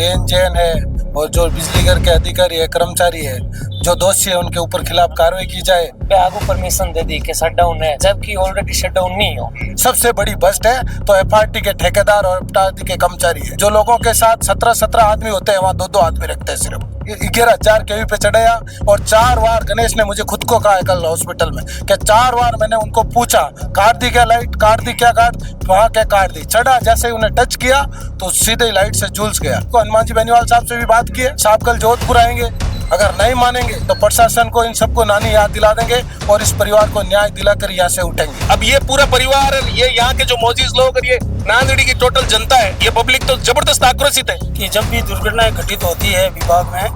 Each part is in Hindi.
एएनजेएन है और जो बिजली घर के अधिकारी है, कर्मचारी है, जो दोषी है उनके ऊपर खिलाफ कार्रवाई की जाए। आगू परमिशन दे दी कि शटडाउन है, जबकि ऑलरेडी शटडाउन नहीं हो। सबसे बड़ी बस्ट है तो एफआरटी के ठेकेदार और एफआरटी के कर्मचारी है। जो लोगों के साथ 17 आदमी होते हैं वहाँ 2 आदमी रखते हैं सिर्फ। 11,000 केवी पे चढ़ाया और 4 बार गणेश ने मुझे खुद को कहा कल हॉस्पिटल में कि 4 बार मैंने उनको पूछा काट दी क्या लाइट, काट दी क्या, काट वहाँ क्या काट दी। चढ़ा जैसे ही उन्हें टच किया तो सीधे ही लाइट से झुलस गया। तो हनुमान जी बेनीवाल साहब से भी बात की है, साहब कल जोधपुर आएंगे, अगर नहीं मानेंगे तो प्रशासन को इन सबको नानी याद दिला देंगे और इस परिवार को न्याय दिलाकर यहाँ से उठेंगे। अब ये पूरा परिवार, ये यहाँ के जो मौजूद लोग और ये नांदेड़ की टोटल जनता है, ये पब्लिक तो जबरदस्त आक्रोशित है कि जब भी दुर्घटनाएं घटित होती है विभाग में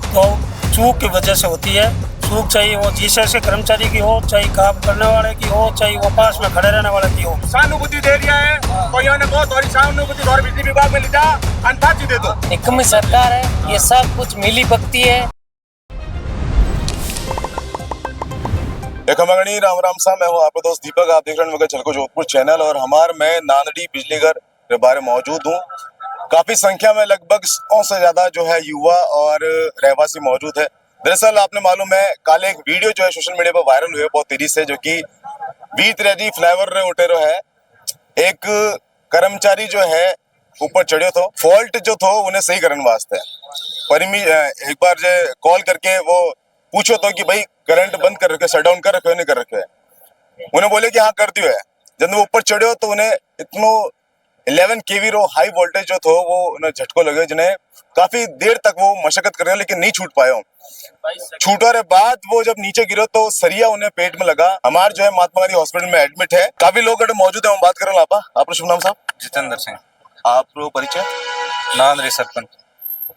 तो चूक की वजह से होती है। चूक चाहे वो जीएसएस कर्मचारी की हो, चाहे काम करने वाले की हो, चाहे वो पास में खड़े रहने वाले की हो। सहानुभूति दे दिया है तो इन्होंने बहुत और सहानुभूति और बिजली विभाग में लिखा अंताजी दे दो। निकम्मी सरकार है, ये सब कुछ मिली भगती है। मंगनी राम राम सा, मैं हूँ आपका दोस्त दीपक। आप देख रहे हैं छलको जोधपुर चैनल और मैं नांदड़ी बिजली घर के बारे में मौजूद हूँ। काफी संख्या में लगभग 100 से ज्यादा जो है युवा और रहवासी मौजूद है। दरअसल आपने मालूम है कल एक वीडियो जो है सोशल मीडिया पर वायरल हुई बहुत तेजी से, जो कि बीत रही फ्लाईओवर उठेरो है, एक कर्मचारी जो है ऊपर चढ़ियो तो फॉल्ट जो थो उन्हें सही करने वास्ते एक बार जो कॉल करके वो पूछो तो कि भाई करंट बंद कर रखे, शट डाउन कर रखे नहीं कर रखे। उन्हें बोले कि हाँ कर दियो है। जब वो ऊपर चढ़ियो तो उन्हें इतनो 11 केवी रो हाई वोल्टेज जो थो वो उन्हें झटको लगे, जिन्हें काफी देर तक वो मशक्कत कर रहे लेकिन नहीं छूट पाए। छूटने के बाद वो जब नीचे गिरो तो सरिया उन्हें पेट में लगा। हमारे जो है महात्मा गांधी हॉस्पिटल में एडमिट है। काफी लोग मौजूद है, हम बात कर रहे हैं। आपका शुभ नाम साहब? जितेंद्र सिंह। आप परिचय? नांदड़ी सरपंच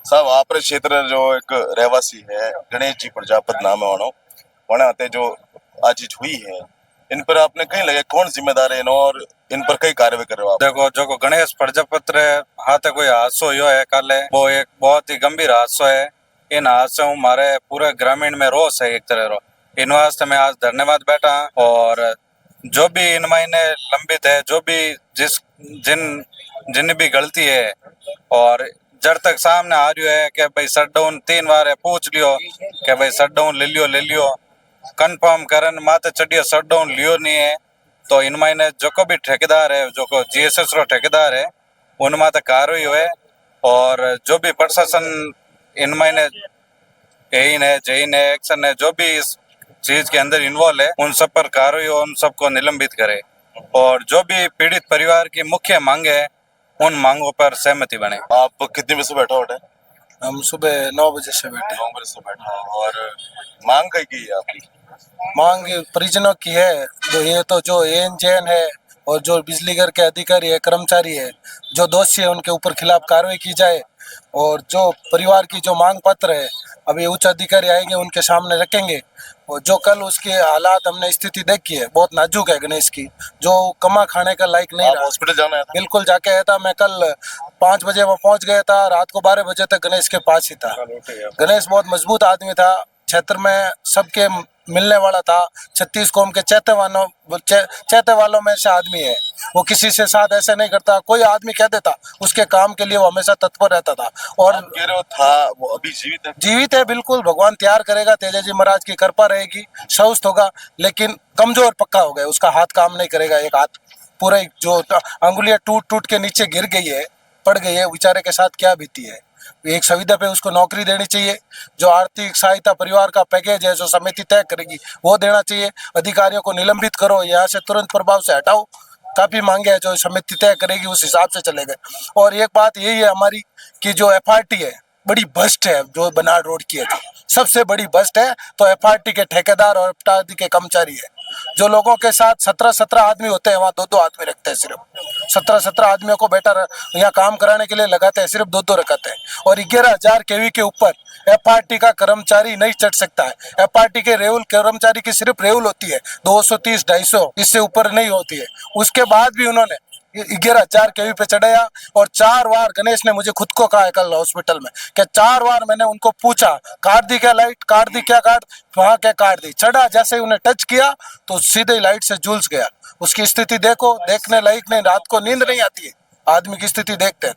साहब आप क्षेत्र जो एक रहवासी है, गणेश जी प्रजापत नाम है वहाँ आते जो आज चीज हुई है, इन पर आपने कहीं लगे कौन जिम्मेदार है और इन पर कई कार्रवाई कर रहे हो आप? देखो जो गणेश प्रजापत हाथ कोई हादसो यो है कल, वो एक बहुत ही गंभीर हादसो है। इन हादसों हमारे पूरे ग्रामीण में रोष है एक तरह रो। इन वास्ते मैं आज धन्यवाद बैठा और जो भी इन महीने लंबित है, जो भी जिन भी गलती है और जब तक सामने आ रही है कि भाई शटडाउन 3 बार है, पूछ लियो कि भाई शटडाउन ले लियो कंफर्म करन माते चढ़ियो शटडाउन लियो नहीं है तो इन महीने जो को भी ठेकेदार है, जो को जीएसएस रो ठेकेदार है, उन माते कार्रवाई हुए और जो भी प्रशासन इन महीने जैन है एक्शन है, जो भी इस चीज के अंदर इन्वॉल्व है, उन सब पर कार्रवाई हो, उन सबको निलंबित करे और जो भी पीड़ित परिवार की मुख्य मांग है उन मांगों पर सहमति बने। आप कितने बजे से बैठा हो? हम सुबह 9 बजे से बैठे। 9 बजे से बैठा और मांग कई की है आपकी? मांग परिजनों की है तो ये तो जो एएनजेएन है और जो बिजली घर के अधिकारी है, कर्मचारी है, जो दोषी है उनके ऊपर खिलाफ कार्रवाई की जाए और जो परिवार की जो मांग पत्र है अभी उच्च अधिकारी आएंगे उनके सामने रखेंगे। और जो कल उसके हालात हमने स्थिति देखी है, बहुत नाजुक है गणेश की, जो कमा खाने का लायक नहीं रहा। हॉस्पिटल जाना है? बिल्कुल जाके आया था मैं कल 5 बजे वहाँ पहुंच गया था, रात को 12 बजे तक गणेश के पास ही था। गणेश बहुत मजबूत आदमी था, क्षेत्र में सबके मिलने वाला था। 36 कौम के चैते वालों में से आदमी है। वो किसी से साथ ऐसे नहीं करता, कोई आदमी कह देता उसके काम के लिए वो हमेशा तत्पर रहता था। और था वो अभी जीवित है? जीवित है बिल्कुल, भगवान तैयार करेगा, तेजाजी महाराज की कृपा रहेगी, स्वस्थ होगा, लेकिन कमजोर पक्का हो गया, उसका हाथ काम नहीं करेगा। एक हाथ पूरा जो अंगुलियां टूट के नीचे गिर गई है, पड़ गई है, बेचारे के साथ क्या बीती है। एक सुविधा पे उसको नौकरी देनी चाहिए, जो आर्थिक सहायता परिवार का पैकेज है जो समिति तय करेगी वो देना चाहिए। अधिकारियों को निलंबित करो, यहाँ से तुरंत प्रभाव से हटाओ। काफी मांगे हैं जो समिति तय करेगी उस हिसाब से चलेगा। और एक बात यही है हमारी कि जो एफआरटी है बड़ी भ्रष्ट है, जो बनाड़ रोड की है सबसे बड़ी भ्रष्ट है। तो एफआरटी के ठेकेदार और एफआरटी के कर्मचारी है, जो लोगों के साथ 17 आदमी होते हैं वहाँ 2 आदमी रखते हैं। सिर्फ 17 आदमियों को बेटा यहाँ काम कराने के लिए लगाते हैं, सिर्फ 2 रखते हैं। और 11,000 केवी के ऊपर एफआरटी का कर्मचारी नहीं चढ़ सकता है। एफआरटी के रेवल कर्मचारी की सिर्फ रेवल होती है 230-250, इससे ऊपर नहीं होती है। उसके बाद भी उन्होंने 11,000 केवी पे चढ़ाया और 4 बार गणेश ने मुझे खुद को कहा कल हॉस्पिटल में कि 4 बार मैंने उनको पूछा काट दी क्या लाइट, काट दी क्या, काट वहाँ क्या काट दी। चढ़ा जैसे ही उन्हें टच किया तो सीधे ही लाइट से झुलस गया। उसकी स्थिति देखो, देखने लायक नहीं, रात को नींद नहीं आती है आदमी की स्थिति देखते हैं।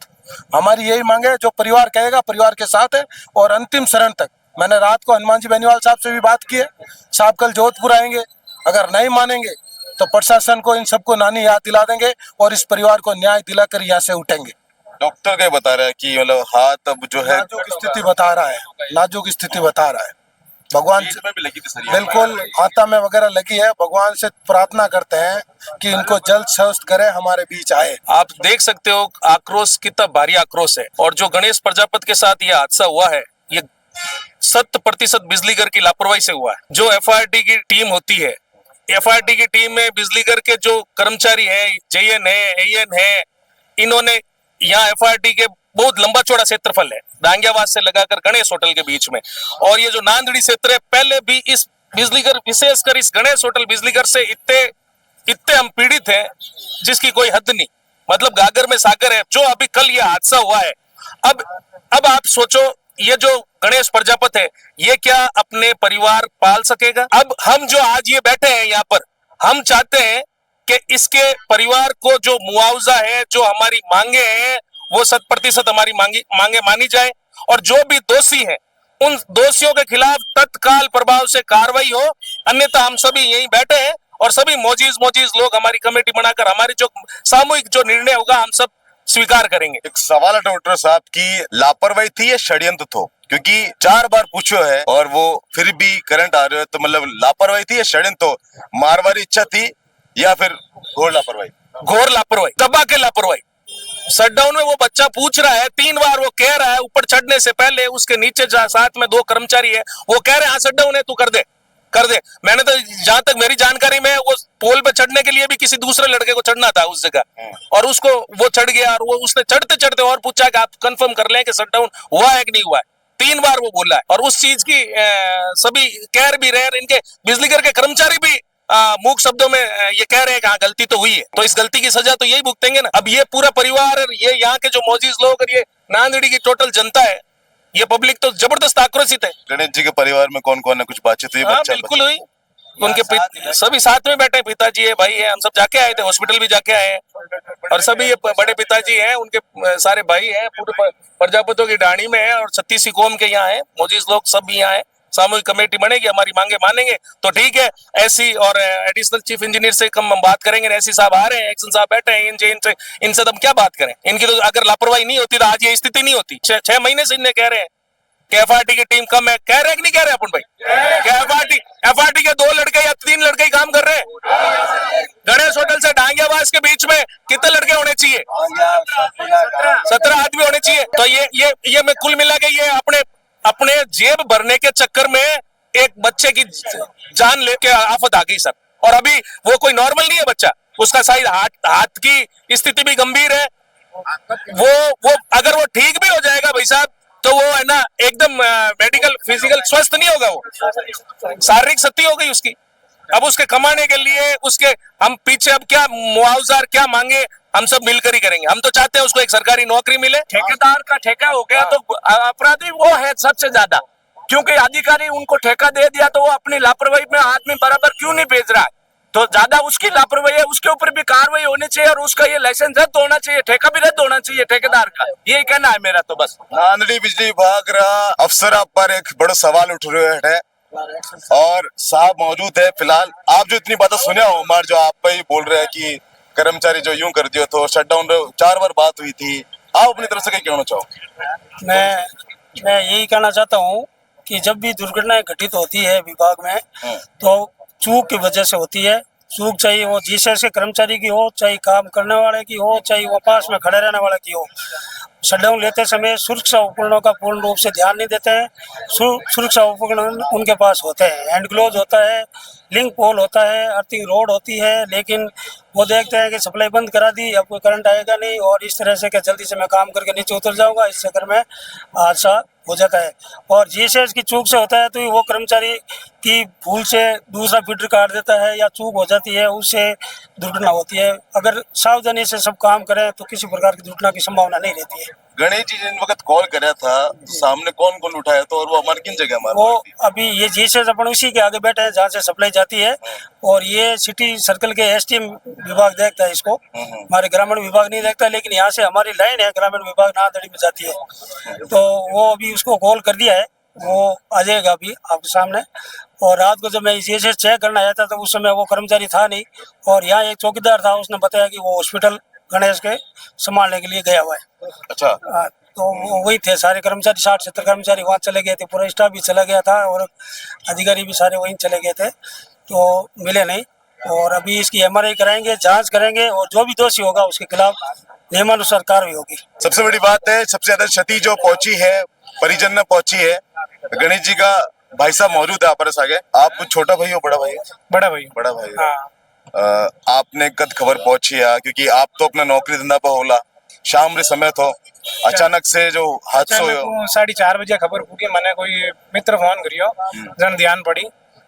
हमारी यही मांग है, जो परिवार कहेगा परिवार के साथ है और अंतिम शरण तक। मैंने रात को हनुमान जी बेनीवाल साहब से भी बात की है, साहब कल जोधपुर आएंगे, अगर नहीं मानेंगे तो प्रशासन को इन सबको नानी याद दिला देंगे और इस परिवार को न्याय दिलाकर यहाँ से उठेंगे। डॉक्टर क्या बता रहा है कि मतलब हाथ अब जो है नाजुक स्थिति बता रहा है, नाजुक स्थिति बता रहा है। भगवान से में भी लगी थी सर बिल्कुल हाथा में वगैरह लगी है। भगवान से प्रार्थना करते हैं कि इनको जल्द स्वस्थ करे, हमारे बीच आए। आप देख सकते हो आक्रोश कितना भारी आक्रोश है। और जो गणेश प्रजापति के साथ ये हादसा हुआ है, ये 100% बिजलीघर की लापरवाही से हुआ है। जो एफआरटी की टीम होती है, एफआरटी की टीम में बिजलीघर के जो कर्मचारी हैं, जेएन है, एएन है, इन्होंने यहाँ एफआरटी के बहुत लंबा चौड़ा क्षेत्रफल है, डांगियावास से लगाकर गणेश होटल के बीच में। और ये जो नांदड़ी क्षेत्र है, पहले भी इस बिजलीघर, विशेषकर इस गणेश होटल बिजलीघर से इतने हम पीड़ित हैं जिसकी कोई हद नहीं। मतलब गागर में सागर है। जो अभी कल ये हादसा हुआ है, अब आप सोचो, ये जो गणेश प्रजापति है, ये क्या अपने परिवार पाल सकेगा? अब हम जो आज ये बैठे हैं यहाँ पर, हम चाहते हैं कि इसके परिवार को जो मुआवजा है, जो हमारी मांगे हैं, वो 100% हमारी मांगे मानी जाए और जो भी दोषी हैं, उन दोषियों के खिलाफ तत्काल प्रभाव से कार्रवाई हो। अन्यथा हम सभी यहीं बैठे हैं और सभी मोजीज लोग हमारी कमेटी बनाकर हमारी जो सामूहिक जो निर्णय होगा हम सब स्वीकार करेंगे। एक सवाल है डॉक्टर साहब की लापरवाही थी या षड्यंत्र थो? क्योंकि 4 बार पूछो है और वो फिर भी करंट आ रहे हो, तो मतलब लापरवाही थी या षड्यंत्र थो? मारवारी इच्छा थी या फिर घोर लापरवाही? घोर लापरवाही, दबा के लापरवाही। शटडाउन में वो बच्चा पूछ रहा है, 3 बार वो कह रहा है, ऊपर चढ़ने से पहले उसके नीचे साथ में 2 कर्मचारी है, वो कह रहे हैं हाँ शटडाउन है, तू कर दे। मैंने तो जहां तक मेरी जानकारी में, वो पोल पे चढ़ने के लिए भी किसी दूसरे लड़के को चढ़ना था उस जगह, और उसको वो चढ़ गया और वो उसने चढ़ते चढ़ते और पूछा कि आप कंफर्म कर लें कि शटडाउन हुआ है कि नहीं हुआ है। 3 बार वो बोला है और उस चीज की सभी कह भी रहे, इनके बिजलीघर के कर्मचारी भी मूक शब्दों में ये कह रहे हैं कि हाँ गलती तो हुई है, तो इस गलती की सजा तो यही भुगतेंगे ना। अब ये पूरा परिवार, ये यहाँ के जो मौजूद लोग और ये नांदेड़ी की टोटल जनता है, ये पब्लिक तो जबरदस्त आक्रोशित है। गणेश जी के परिवार में कौन कौन है, कुछ बातचीत हुई? बिल्कुल हुई। उनके सभी साथ में बैठे, पिताजी है, भाई है, हम सब जाके आए थे, हॉस्पिटल भी जाके आए हैं। और सभी ये बड़े पिताजी हैं, उनके सारे भाई हैं, पूरे प्रजापतियों की डाणी में है और 36 कौम के यहाँ है, मौजूद लोग सब भी यहाँ है। सामूहिक कमेटी बनेगी, हमारी मांगे मानेंगे तो ठीक है। ऐसी और एडिशनल चीफ इंजीनियर से हम बात करेंगे, ऐसी साहब आ रहे हैं, एक्शन साहब बैठे हैं, इनसे तो हम क्या बात करें। इनकी तो अगर लापरवाही नहीं होती तो आज ये स्थिति नहीं होती। 6 महीने से इन्हें कह रहे हैं कि एफआरटी की टीम कम है। कह रहे हैं कि नहीं कह रहे अपन भाई? क्या एफआरटी के 2 लड़के या 3 लड़के ही काम कर रहे हैं? गणेश होटल से डांगियावास के बीच में कितने लड़के होने चाहिए? 17 आदमी होने चाहिए। तो ये मैं कुल मिला के ये अपने जेब भरने के चक्कर में एक बच्चे की जान लेके आफत आ गई सर। और अभी वो कोई नॉर्मल नहीं है बच्चा, उसका शायद हाथ की स्थिति भी गंभीर है। वो अगर वो ठीक भी हो जाएगा भाई साहब, तो वो है ना एकदम मेडिकल फिजिकल स्वस्थ नहीं होगा, वो शारीरिक क्षति हो गई उसकी। अब उसके कमाने के लिए उसके हम पीछे अब क्या मुआवजा क्या मांगे, हम सब मिलकर ही करेंगे। हम तो चाहते हैं उसको एक सरकारी नौकरी मिले। ठेकेदार का ठेका हो गया तो अपराधी वो है सबसे ज्यादा, क्योंकि अधिकारी उनको ठेका दे दिया तो वो अपनी लापरवाही में आदमी बराबर क्यों नहीं भेज रहा है? तो ज्यादा उसकी लापरवाही है, उसके ऊपर भी कार्रवाई होनी चाहिए और उसका ये लाइसेंस रद्द होना चाहिए, ठेका भी रद्द होना चाहिए ठेकेदार का। यही कहना है मेरा तो बस। नांदेड़ी बिजली विभाग अफसर पर एक बड़ा सवाल उठ रहा है और साहब मौजूद है। फिलहाल आप जो इतनी बातें सुने हो उमर, जो आप पे ही बोल रहे हैं कि कर्मचारी जो यूं कर दिया तो शटडाउन 4 बार बात हुई थी, आप अपनी तरफ से क्या कहना चाहो? मैं यही कहना चाहता हूँ कि जब भी दुर्घटनाएं घटित होती है विभाग में तो चूक की वजह से होती है। चूक चाहे वो जीएसएस के कर्मचारी की हो, चाहे काम करने वाले की हो, चाहे वो पास में खड़े रहने वाले की हो। शटडाउन लेते समय सुरक्षा उपकरणों का पूर्ण रूप से ध्यान नहीं देते हैं। सुरक्षा उपकरण उनके पास होते हैं, हैंड ग्लोव होता है, लिंक पोल होता है, अर्थिंग रोड होती है, लेकिन वो देखते हैं कि सप्लाई बंद करा दी, अब कोई करंट आएगा नहीं और इस तरह से कि जल्दी से मैं काम करके नीचे उतर जाऊंगा, इस चक्कर में हादसा हो जाता है। और जीएसएस की चूक से होता है तो वो कर्मचारी की भूल से दूसरा फीडर काट देता है या चूक हो जाती है, उससे दुर्घटना होती है। अगर सावधानी से सब काम करें तो किसी प्रकार की दुर्घटना की संभावना नहीं रहती है। गणेश जी जिन वक्त कॉल करा था सामने कौन कौन उठाया तो और वो हमारे किन जगह वो हमारे अभी ये जीएसएस अपन उसी के आगे बैठे हैं जहाँ से सप्लाई जाती है, और ये सिटी सर्कल के एसटीएम विभाग देखता है इसको, हमारे ग्रामीण विभाग नहीं देखता, लेकिन यहाँ से हमारी लाइन है ग्रामीण विभाग नादड़ी में जाती है, तो वो अभी उसको कॉल कर दिया है, वो आ जाएगा अभी आपके सामने। और रात को जब मैं जीएसएस चेक करना आया था तो उस समय वो कर्मचारी था नहीं, और यहाँ एक चौकीदार था, उसने बताया कि वो हॉस्पिटल गणेश के संभालने के लिए गया हुआ है। अच्छा तो वो वही थे सारे कर्मचारी, 60-70 कर्मचारी वहाँ चले गए थे, पूरा स्टाफ भी चला गया था और अधिकारी भी सारे वहीं चले गए थे, तो मिले नहीं। और अभी इसकी एमआरआई कराएंगे, जांच करेंगे, और जो भी दोषी होगा उसके खिलाफ नियमानुसार कार्रवाई होगी। सबसे बड़ी बात है, सबसे ज्यादा क्षति जो पहुंची है परिजन में पहुंची है। गणेश जी का भाई साहब मौजूद है आपस आगे। आप कुछ छोटा भाई हो बड़ा भाई हो? बड़ा भाई। बड़ा भाई हो। हाँ। आपने कद खबर पहुंची है क्योंकि आप तो अपना नौकरी धंधा पर होला, शाम रे समय तो अचानक से जो हादसो हुयो 4:30 बजे खबर पूरी, मैंने कोई मित्र फोन करियो, जन ध्यान पड़ी,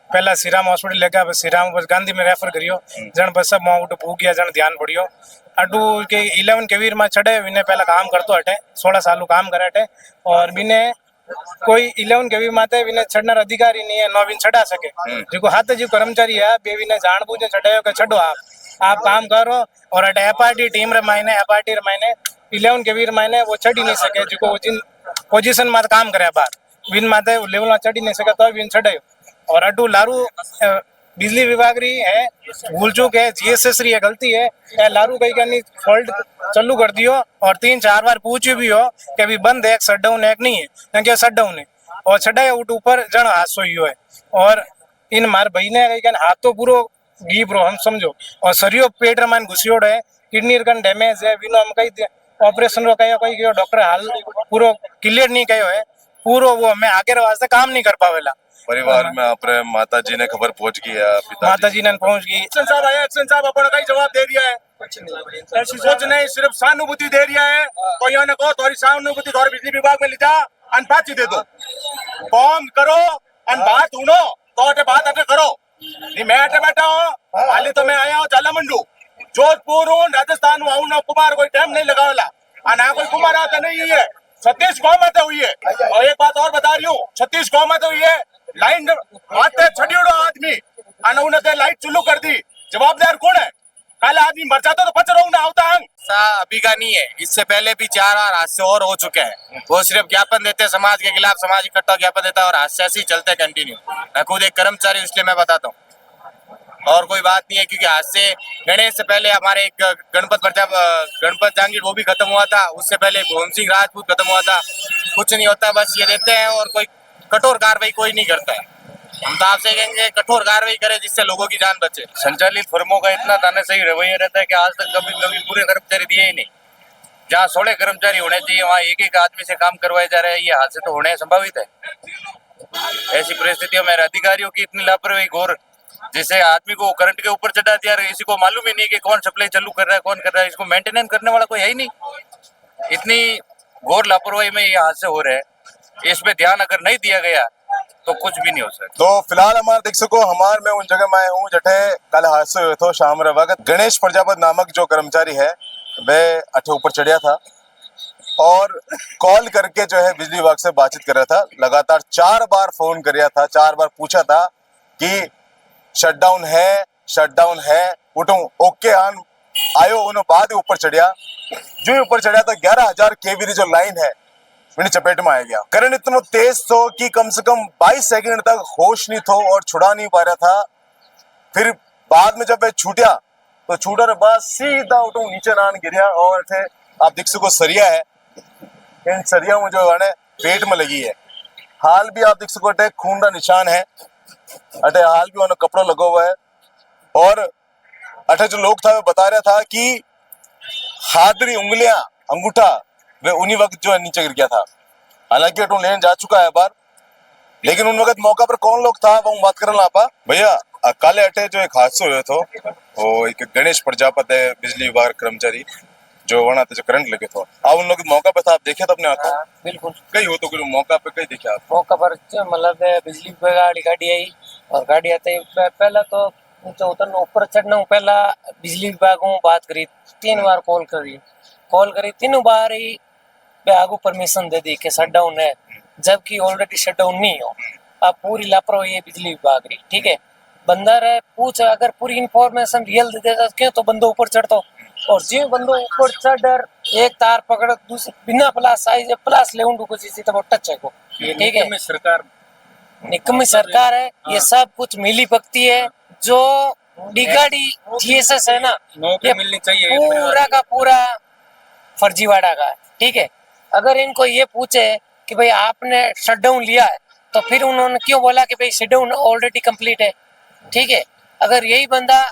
पहला श्रीराम हॉस्पिटल लेके बस श्रीराम बस गांधी में रेफर करियो, जन बस सब माउंट भूख गया, जन ध्यान पड़ियो अटू के 11 के वीर में चढ़े, विने पहला काम करतो हटे, 16 साल काम करे हटे, और विने कोई 11 के वीर माते विने चढ़नार अधिकारी नहीं है, नो विन चढ़ा सके, जो हाथ जो कर्मचारी है बे विने जान बूझे चढ़ायो के छड़ो आप काम करो, और अटे एपार्टी टीम रे मायने एपार्टी रे मायने 11 के वीर मायने वो चढ़ी नहीं सके, जो जिन पोजीशन में काम करे बार विन माते लेवल में चढ़ी नहीं सके तो विन चढ़ायो। और अड्डू लारू बिजली विभाग री है भूल चूक है, जीएसएस री है गलती है, लारू कहीं का नहीं फॉल्ट चालू कर दियो, और 3-4 बार पूछी भी हो कि अभी बंद है, शट डाउन है नहीं है, क्या शट डाउन है, और छड़ाए उठ ऊपर जन हादसो ही है, और इन मार भाई ने कहीं हाथ तो पूरो घी प्रो हम समझो, और शरीर पेट रमान घुसियोड़ है, किडनी कन डैमेज है, विनो हम कहीं ऑपरेशन रो कहीं डॉक्टर हाल पूरो क्लियर नहीं कहो है, पूरो वो हमें आगे वास्ते काम नहीं कर पावेला। परिवार में आपरे माता जी ने खबर पहुंच गई है, माता जी ने पहुंच गई, एक्शन साहब आया, एक्शन साहब अपन का ही जवाब दे दिया है, कुछ नहीं सिर्फ सहानुभूति दे दिया है, तो यहाँ ने कहो थोड़ी सहानुभूति थोड़ी बिजली विभाग में ले जा अनपाची दे दो, कॉम करो अन बात ढूंढो तो अटे बात अटे करो, नहीं मैं अटे बैठा हूँ, हाली तो मैं आया हूँ झाला मंडू, जोधपुर हूँ, राजस्थान हूँ ना, कुमार कोई टाइम नहीं लगावेला, ना कोई कुमार आता नहीं है, 36 कौमतें हुई है, और एक बात और बता रही हूँ, 36 कौमतें हुई है, लाइन आते छड़ियोड़ो आदमी आने उन्हें लाइट चालू कर दी, जवाबदार कौन है? कल आदमी मर जाता तो बच रहा ना होता हम अभी का नहीं है, इससे पहले भी 4 बार हादसे और हो चुके हैं, वो सिर्फ ज्ञापन देते हैं समाज के खिलाफ, समाज इकट्ठा ज्ञापन देता है और हादसे ऐसे ही चलते कंटिन्यू। मैं खुद एक कर्मचारी इसलिए मैं बताता हूँ, और कोई बात नहीं है, क्योंकि हादसे गणेश से पहले हमारे एक गणपत जहांगीर वो भी खत्म हुआ था, उससे पहले भोम सिंह राजपूत खत्म हुआ था, कुछ नहीं होता, बस ये देते हैं और कोई कठोर कार्रवाई कोई नहीं करता है। हम तो आपसे कहेंगे कठोर कार्रवाई करें जिससे लोगों की जान बचे। संचालित फर्मों का इतना तानाशाही रवैया रहता है कि आज तक कभी पूरे कर्मचारी दिए ही नहीं। जहाँ 16 कर्मचारी होने चाहिए वहाँ एक आदमी से काम करवाए जा रहे हैं, ये हादसे तो होने संभावित है। ऐसी परिस्थितियों में अधिकारियों की इतनी लापरवाही घोर, जिसे आदमी को करंट के ऊपर चढ़ा दिया, किसी को मालूम ही नहीं कि कौन सप्लाई चालू कर रहा है, कौन कर रहा है, इसको मेंटेनेंस करने वाला कोई है ही नहीं। इतनी घोर लापरवाही में ये हादसे हो रहे हैं, इस पे ध्यान अगर नहीं दिया गया तो कुछ भी नहीं हो सकता। तो फिलहाल हमारे देख सको हमार में उन जगह मैं हूँ जठे कल हादसे हुए थे शाम रे वक्त। गणेश प्रजापत नामक जो कर्मचारी है वह अठे ऊपर चढ़िया था और कॉल करके जो है बिजली विभाग से बातचीत कर रहा था। लगातार 4 बार फोन कर रहा था, 4 बार पूछा था कि शटडाउन है उठूं ओके आन आयो, उन्होंने बाद ही ऊपर चढ़िया। जो ही ऊपर चढ़िया तो 11,000 केवी की जो लाइन है मेरी चपेट में आ गया। करंट इतना तेज तो कि कम से कम 22 सेकंड तक होश नहीं थो और छुड़ा नहीं पा रहा था। फिर बाद में जब वह छूटा तो छूटा रे बाद सीधा उठूं नीचे नान गिरिया और थे आप देख सको सरिया है, इन सरिया में जो है पेट में लगी है। हाल भी आप देख सको अटे खून का निशान है, अटे हाल भी उन्हें कपड़ा लगा हुआ है। और अटे जो लोग था वो बता रहा था कि हाथरी उंगलियां अंगूठा वे उन्हीं वक्त जो है नीचे गिर गया था। हालांकि अटू लेन जा चुका है बार, लेकिन उन वक्त मौका पर कौन लोग था वो बात करना आपा भैया। काले अटे जो एक हादसा हुआ था वो एक गणेश प्रजापत है बिजली विभाग कर्मचारी जो वहां जो करंट लगे थे, आप उन लोग मौका पे था, आप देखे थे अपने आंखों? बिल्कुल कई हो तो कुछ मौका पे कई देखे आप? मौका पर मतलब बिजली विभाग गाड़ी आई और गाड़ी आते ही पहला तो नीचे उतरना ऊपर चढ़ना हूँ, पहला बिजली विभाग में बात करी, 3 बार कॉल करी, 3 बार ही पे आगू परमिशन दे दी कि शट डाउन है, जबकि ऑलरेडी शट डाउन नहीं हो। अब पूरी लापरवाही है बिजली विभाग की, ठीक है। बंदा रहे पूछ, अगर पूरी इंफॉर्मेशन रियल दे देता क्यों तो बंदो ऊपर चढ़तो, और जो बंदो ऊपर चढ़ एक तार पकड़ दूसरे बिना प्लास साइज प्लास ले उंडू कुछ इसी तो टच है को, ठीक है। सरकार निकम्मी सरकार है, ये सब कुछ मिली भगती है। जो डिगाड़ी जीएसएस है ना, ये मिलनी चाहिए पूरा का पूरा फर्जीवाड़ा का है, ठीक है। अगर इनको ये पूछे कि भाई आपने शटडाउन लिया है, तो फिर उन्होंने क्यों बोला कि भाई शटडाउन ऑलरेडी कंप्लीट है, ठीक है। अगर यही बंदा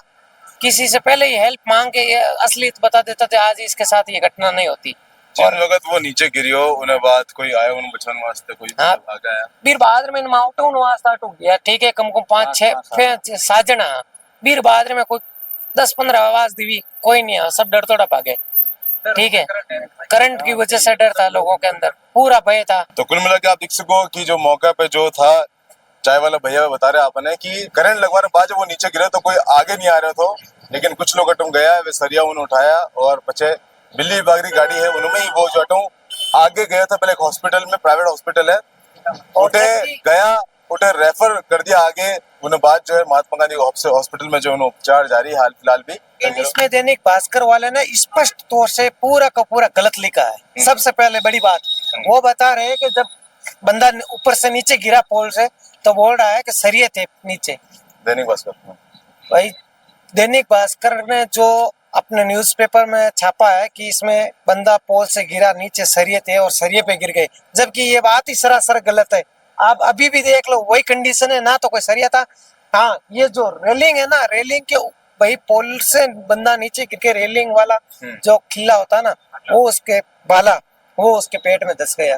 किसी से पहले ही हेल्प मांग के ये असलियत बता देता तो आज इसके साथ ये घटना नहीं होती। जिन वक्त वो नीचे गिरियो उन्हें बाद कोई आया उन्हें बचाने वास्ते कोई हाँ। भागा है बीर बहादुर में माउंटेन वास्ता टूट गया, ठीक है। कम 5-6 साजना बीर बहादुर में कोई 10-15 आवाज दी, कोई नहीं है, सब डर तोड़ा भागे, ठीक है। करंट की वजह से डर था लोगों के अंदर, पूरा भय था। तो कुल मिला के आप देख सको कि जो मौका पे जो था चाय वाला भैया बता रहे आपने कि करंट लगवाने बाद जब वो नीचे गिरे तो कोई आगे नहीं आ रहा था, लेकिन कुछ लोग अटूम गया, वे सरिया उन्हें उठाया और बचे। बिल्ली विभाग की गाड़ी है उनमें ही वो जो अटूम आगे गया था, पहले एक हॉस्पिटल में, प्राइवेट हॉस्पिटल है, उठे गया, उठे रेफर कर दिया आगे। उन्हें बाद जो है महात्मा गांधी हॉस्पिटल में जो उन्हें उपचार जारी हाल फिलहाल भी। इसमें दैनिक भास्कर वाले ने स्पष्ट तौर से पूरा का पूरा गलत लिखा है। सबसे पहले बड़ी बात वो बता रहे हैं कि जब बंदा ऊपर से नीचे गिरा पोल से तो बोल रहा है कि सरिये थे नीचे। दैनिक भास्कर भाई दैनिक भास्कर ने जो अपने न्यूज़पेपर में छापा है कि इसमें बंदा पोल से गिरा, नीचे सरिये थे और सरिये पे गिर गए, जबकि ये बात ही सरासर गलत है। आप अभी भी देख लो वही कंडीशन है, ना तो कोई सरिया था। हाँ, ये जो रेलिंग है ना, रेलिंग के भाई पोल से बंदा नीचे गिर के रेलिंग वाला जो खिल्ला होता है ना, वो उसके बाला वो उसके पेट में धस गया।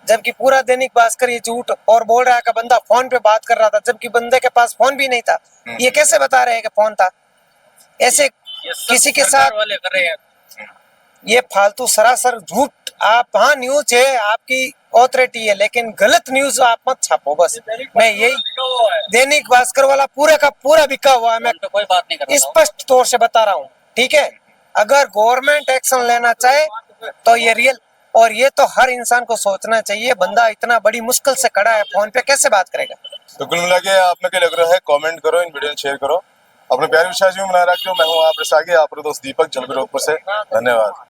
जबकि पूरा दैनिक भास्कर ये झूठ और बोल रहा है कि बंदा फोन पे बात कर रहा था, जबकि बंदे के पास फोन भी नहीं था। ये कैसे बता रहे हैं कि फोन था? ऐसे किसी के साथ वाले कर रहे हैं। ये फालतू सरासर झूठ। आप हाँ न्यूज है, आपकी ऑथोरिटी है, लेकिन गलत न्यूज आप मत छापो। बस मैं यही दैनिक भास्कर वाला पूरा का पूरा बिका हुआ है, मैं कोई बात नहीं कर स्पष्ट तौर से बता रहा हूँ, ठीक है। अगर गवर्नमेंट एक्शन लेना चाहे तो ये रियल, और ये तो हर इंसान को सोचना चाहिए। बंदा इतना बड़ी मुश्किल से खड़ा है, फोन पे कैसे बात करेगा? तो कुल मिला के आपने क्या लग रहा है कमेंट करो, इन वीडियो शेयर करो, अपने प्यारे विश्वास में बना रखियो। मैं हूँ आप रसागी, आप दोस्त दीपक जलबीरोधपुर से। धन्यवाद।